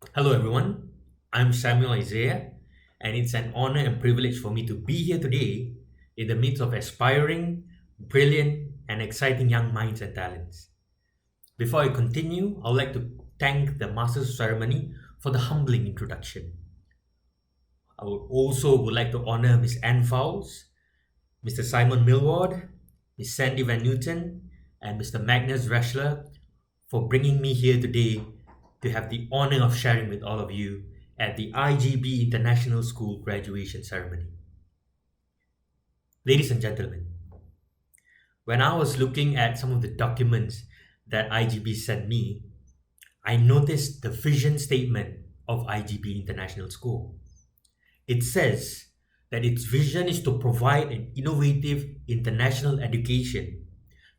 Hello, everyone. I'm Samuel Isaiah, and it's an honor and privilege for me to be here today in the midst of aspiring, brilliant, and exciting young minds and talents. Before I continue, I would like to thank the Master's Ceremony for the humbling introduction. I would like to honor Miss Anne Fowles, Mr. Simon Millward, Miss Sandy Van Newton, and Mr. Magnus Reschler for bringing me here today to have the honor of sharing with all of you at the IGB International School graduation ceremony. Ladies and gentlemen, when I was looking at some of the documents that IGB sent me, I noticed the vision statement of IGB International School. It says that its vision is to provide an innovative international education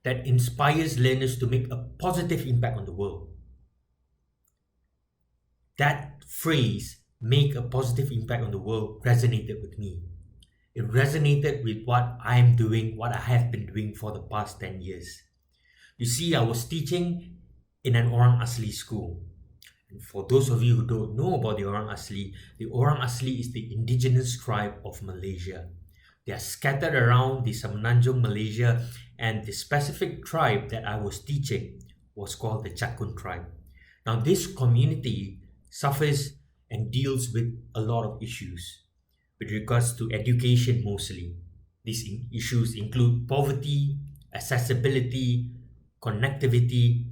that inspires learners to make a positive impact on the world. That phrase, make a positive impact on the world, resonated with me. It resonated with what I'm doing, what I have been doing for the past 10 years. You see, I was teaching in an Orang Asli school. And for those of you who don't know about the Orang Asli is the indigenous tribe of Malaysia. They are scattered around the Semenanjung, Malaysia, and the specific tribe that I was teaching was called the Chakun tribe. Now, this community suffers and deals with a lot of issues with regards to education mostly. These issues include poverty, accessibility, connectivity,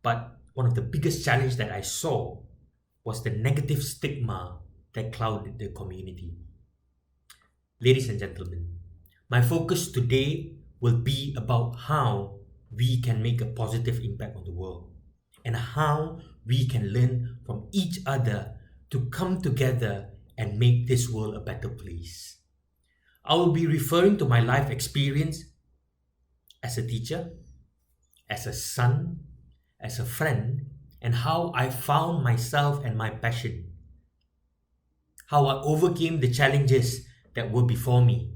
but one of the biggest challenges that I saw was the negative stigma that clouded the community. Ladies and gentlemen, my focus today will be about how we can make a positive impact on the world and how we can learn from each other to come together and make this world a better place. I will be referring to my life experience as a teacher, as a son, as a friend, and how I found myself and my passion, how I overcame the challenges that were before me,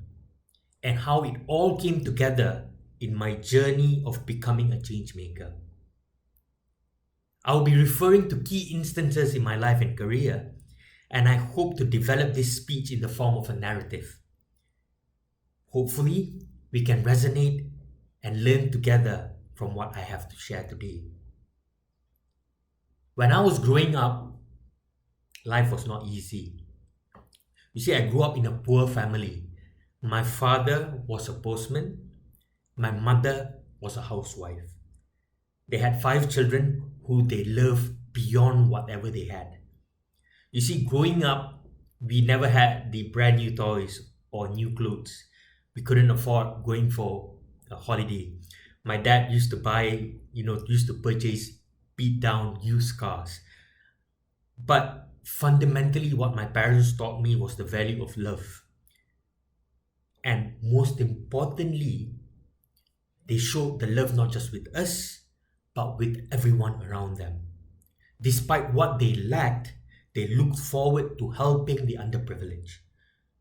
and how it all came together in my journey of becoming a change maker. I will be referring to key instances in my life and career, and I hope to develop this speech in the form of a narrative. Hopefully, we can resonate and learn together from what I have to share today. When I was growing up, life was not easy. You see, I grew up in a poor family. My father was a postman, my mother was a housewife. They had 5 children who they loved beyond whatever they had. You see, growing up, we never had the brand new toys or new clothes. We couldn't afford going for a holiday. My dad used to used to purchase beat down used cars. But fundamentally, what my parents taught me was the value of love. And most importantly, they showed the love not just with us, but with everyone around them. Despite what they lacked, they looked forward to helping the underprivileged.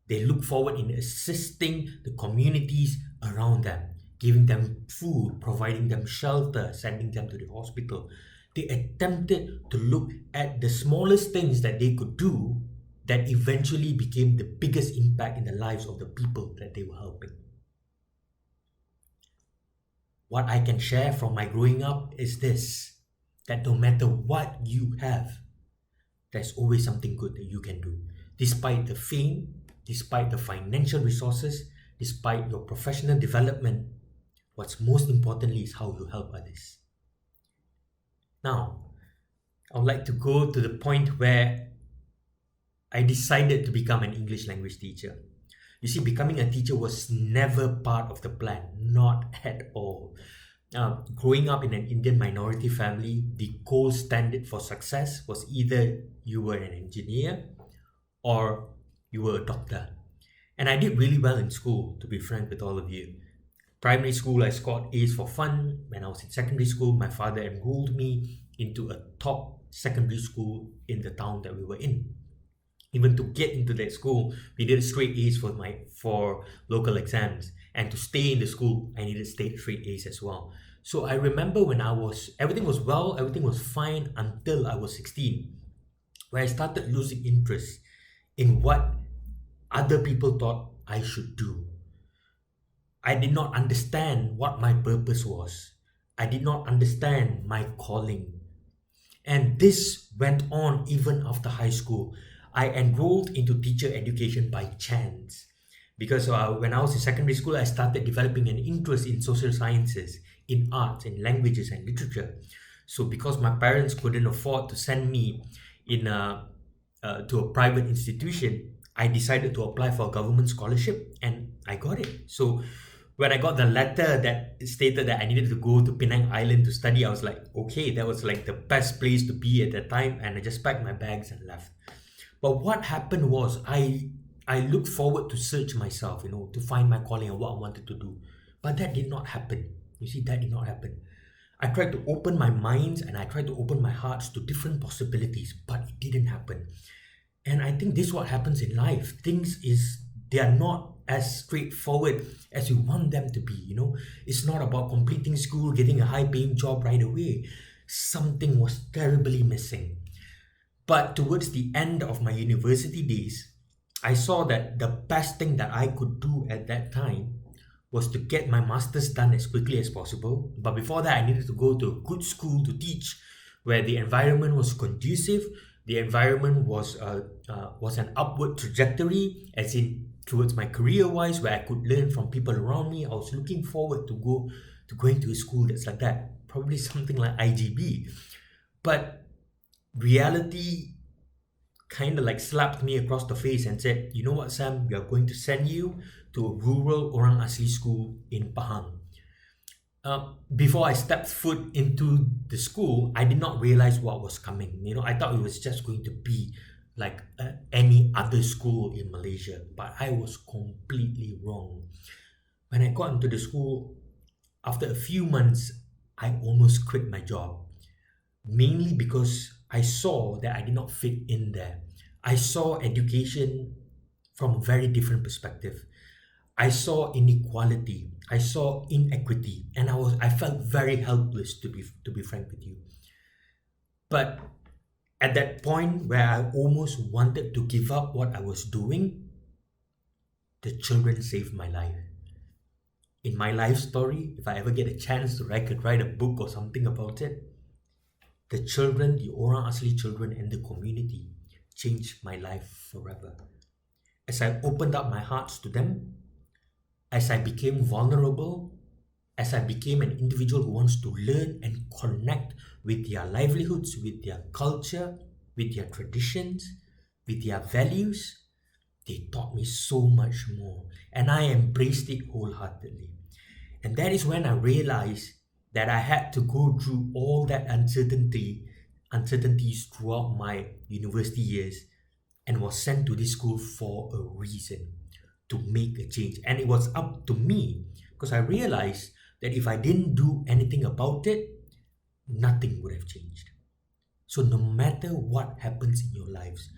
They looked forward in assisting the communities around them, giving them food, providing them shelter, sending them to the hospital. They attempted to look at the smallest things that they could do that eventually became the biggest impact in the lives of the people that they were helping. What I can share from my growing up is this, that no matter what you have, there's always something good that you can do. Despite the fame, despite the financial resources, despite your professional development, what's most importantly is how you help others. Now, I would like to go to the point where I decided to become an English language teacher. You see, becoming a teacher was never part of the plan, not at all. Growing up in an Indian minority family, the gold standard for success was either you were an engineer or you were a doctor. And I did really well in school, to be frank with all of you. Primary school, I scored A's for fun. When I was in secondary school, my father enrolled me into a top secondary school in the town that we were in. Even to get into that school, we did straight A's for local exams. And to stay in the school, I needed straight A's as well. So I remember when everything was fine until I was 16. where I started losing interest in what other people thought I should do. I did not understand what my purpose was. I did not understand my calling. And this went on even after high school. I enrolled into teacher education by chance because when I was in secondary school, I started developing an interest in social sciences, in arts, in languages, and literature. So, because my parents couldn't afford to send me in to a private institution, I decided to apply for a government scholarship and I got it. So, when I got the letter that stated that I needed to go to Penang Island to study, I was like, okay, that was like the best place to be at that time, and I just packed my bags and left. But what happened was I looked forward to search myself, to find my calling and what I wanted to do. But that did not happen. You see, that did not happen. I tried to open my minds and I tried to open my hearts to different possibilities, but it didn't happen. And I think this is what happens in life. They are not as straightforward as you want them to be. It's not about completing school, getting a high paying job right away. Something was terribly missing. But towards the end of my university days, I saw that the best thing that I could do at that time was to get my master's done as quickly as possible. But before that, I needed to go to a good school to teach, where the environment was conducive. The environment was an upward trajectory, as in towards my career-wise, where I could learn from people around me. I was looking forward to going to a school that's like that, probably something like IGB. But reality kind of like slapped me across the face and said, you know what, Sam, we are going to send you to a rural Orang Asli school in Pahang. Before I stepped foot into the school, I did not realize what was coming. I thought it was just going to be like any other school in Malaysia, but I was completely wrong. When I got into the school, after a few months, I almost quit my job, mainly because I saw that I did not fit in there. I saw education from a very different perspective. I saw inequality, I saw inequity, and I felt very helpless, to be frank with you. But at that point where I almost wanted to give up what I was doing, the children saved my life. In my life story, if I ever get a chance to write a book or something about it, the children, the Orang Asli children and the community changed my life forever. As I opened up my hearts to them, as I became vulnerable, as I became an individual who wants to learn and connect with their livelihoods, with their culture, with their traditions, with their values, they taught me so much more, and I embraced it wholeheartedly. And that is when I realized that I had to go through all that uncertainties throughout my university years, and was sent to this school for a reason, to make a change. And it was up to me, because I realized that if I didn't do anything about it, nothing would have changed. So no matter what happens in your lives,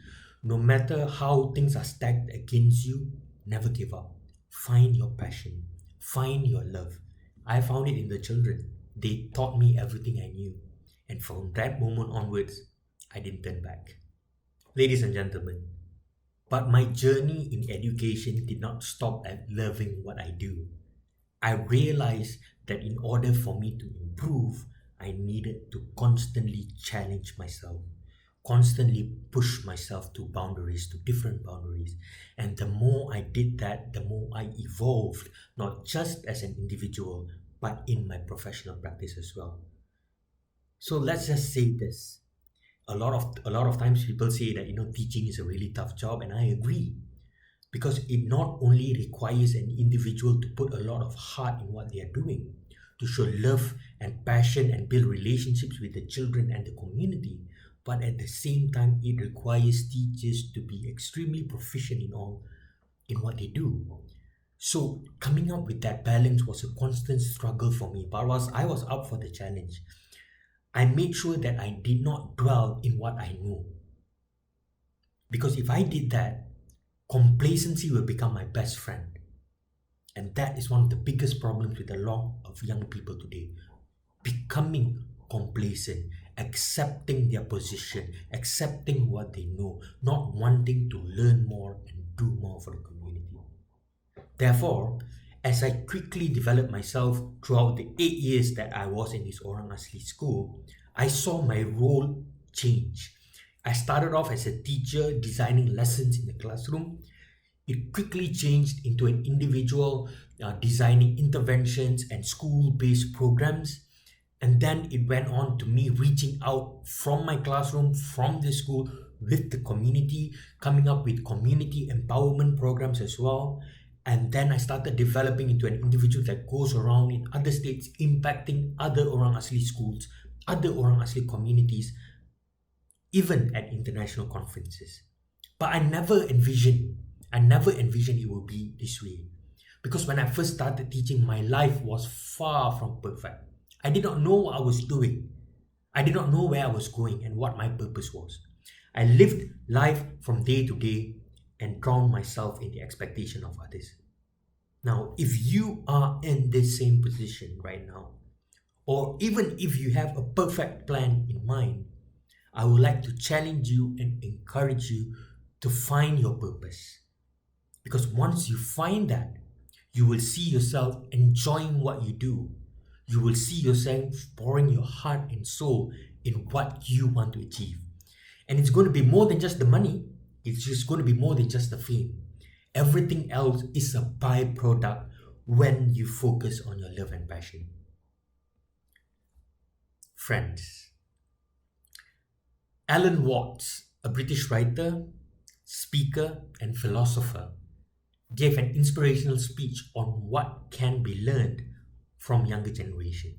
no matter how things are stacked against you, never give up. Find your passion, find your love. I found it in the children. They taught me everything I knew, and from that moment onwards, I didn't turn back. Ladies and gentlemen, but my journey in education did not stop at loving what I do. I realized that in order for me to improve, I needed to constantly challenge myself, constantly push myself to boundaries, to different boundaries. And the more I did that, the more I evolved, not just as an individual, but in my professional practice as well. So let's just say this. A lot of times people say that teaching is a really tough job, and I agree, because it not only requires an individual to put a lot of heart in what they are doing, to show love and passion and build relationships with the children and the community, but at the same time it requires teachers to be extremely proficient in what they do. So coming up with that balance was a constant struggle for me, but I was up for the challenge. I made sure that I did not dwell in what I know. Because if I did that, complacency will become my best friend. And that is one of the biggest problems with a lot of young people today. Becoming complacent accepting their position, accepting what they know, not wanting to learn more and do more for the community. Therefore, as I quickly developed myself throughout the 8 years that I was in this Orang Asli school, I saw my role change. I started off as a teacher designing lessons in the classroom. It quickly changed into an individual designing interventions and school-based programs. And then it went on to me reaching out from my classroom, from the school, with the community, coming up with community empowerment programs as well. And then I started developing into an individual that goes around in other states, impacting other Orang Asli schools, other Orang Asli communities, even at international conferences. But I never envisioned it would be this way. Because when I first started teaching, my life was far from perfect. I did not know what I was doing. I did not know where I was going and what my purpose was. I lived life from day to day and drown myself in the expectation of others. Now, if you are in this same position right now, or even if you have a perfect plan in mind, I would like to challenge you and encourage you to find your purpose. Because once you find that, you will see yourself enjoying what you do. You will see yourself pouring your heart and soul in what you want to achieve. And it's going to be more than just the money. It's just going to be more than just the fame. Everything else is a byproduct when you focus on your love and passion. Friends, Alan Watts, a British writer, speaker, and philosopher, gave an inspirational speech on what can be learned from younger generations.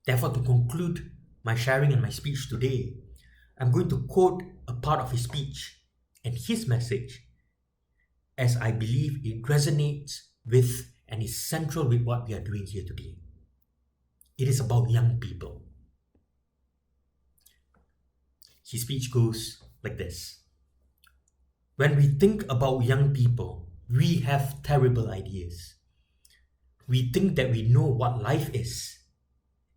Therefore, to conclude my sharing and my speech today, I'm going to quote a part of his speech and his message, as I believe it resonates with and is central with what we are doing here today. It is about young people. His speech goes like this. When we think about young people, we have terrible ideas. We think that we know what life is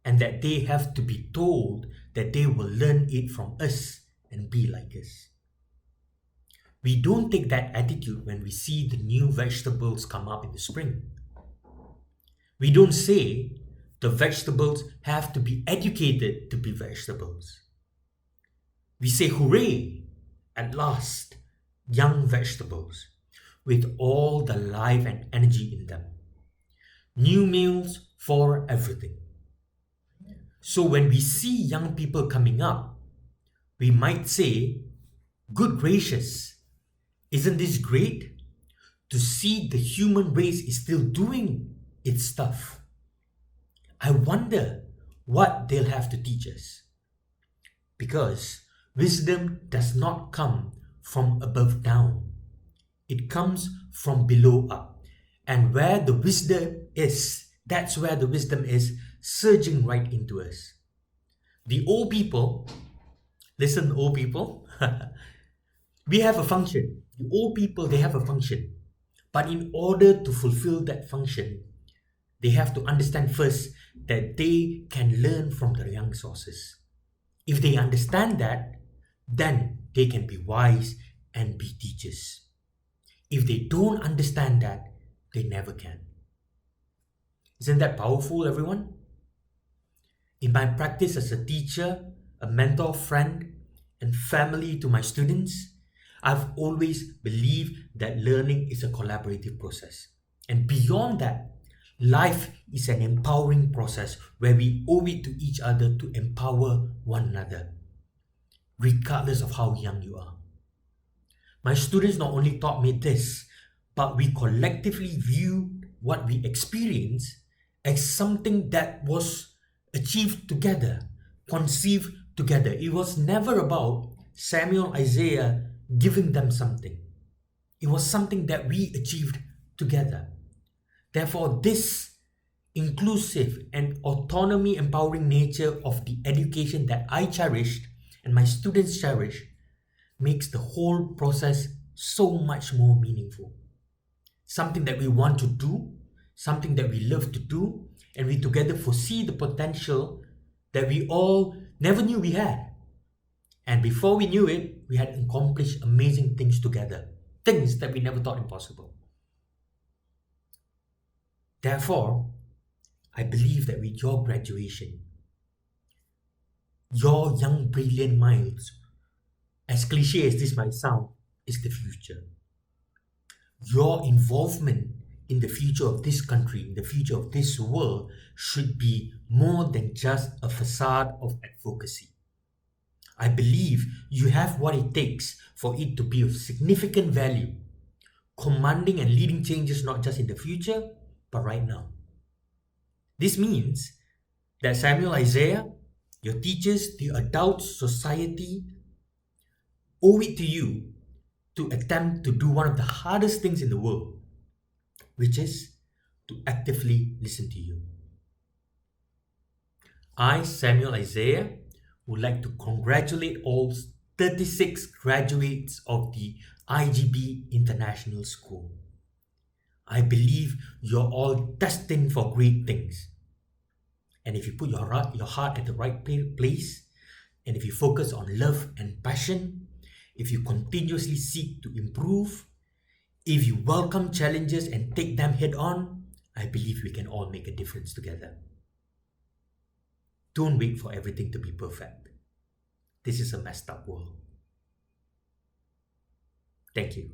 and that they have to be told that they will learn it from us and be like us. We don't take that attitude when we see the new vegetables come up in the spring. We don't say the vegetables have to be educated to be vegetables. We say, hooray, at last, young vegetables with all the life and energy in them. New meals for everything. So when we see young people coming up, we might say, good gracious, isn't this great? To see the human race is still doing its stuff. I wonder what they'll have to teach us. Because wisdom does not come from above down. It comes from below up. And where the wisdom is, that's where the wisdom is surging right into us. The old people, listen, old people, we have a function. The old people, they have a function. But in order to fulfill that function, they have to understand first that they can learn from the young sources. If they understand that, then they can be wise and be teachers. If they don't understand that, they never can. Isn't that powerful, everyone? In my practice as a teacher, a mentor, friend, and family to my students, I've always believed that learning is a collaborative process. And beyond that, life is an empowering process where we owe it to each other to empower one another, regardless of how young you are. My students not only taught me this, but we collectively viewed what we experienced as something that was achieved together, conceived together. It was never about Samuel, Isaiah giving them something. It was something that we achieved together. Therefore, this inclusive and autonomy empowering nature of the education that I cherished and my students cherish makes the whole process so much more meaningful. Something that we want to do, something that we love to do, and we together foresee the potential that we all Never knew we had. And before we knew it, we had accomplished amazing things together. Things that we never thought impossible. Therefore, I believe that with your graduation, your young, brilliant minds, as cliche as this might sound, is the future. Your involvement in the future of this country, in the future of this world, should be more than just a facade of advocacy. I believe you have what it takes for it to be of significant value, commanding and leading changes not just in the future, but right now. This means that Samuel Isaiah, your teachers, the adult society, owe it to you to attempt to do one of the hardest things in the world, which is to actively listen to you. I, Samuel Isaiah, would like to congratulate all 36 graduates of the IGB International School. I believe you're all destined for great things. And if you put your heart at the right place, and if you focus on love and passion, if you continuously seek to improve, if you welcome challenges and take them head on, I believe we can all make a difference together. Don't wait for everything to be perfect. This is a messed up world. Thank you.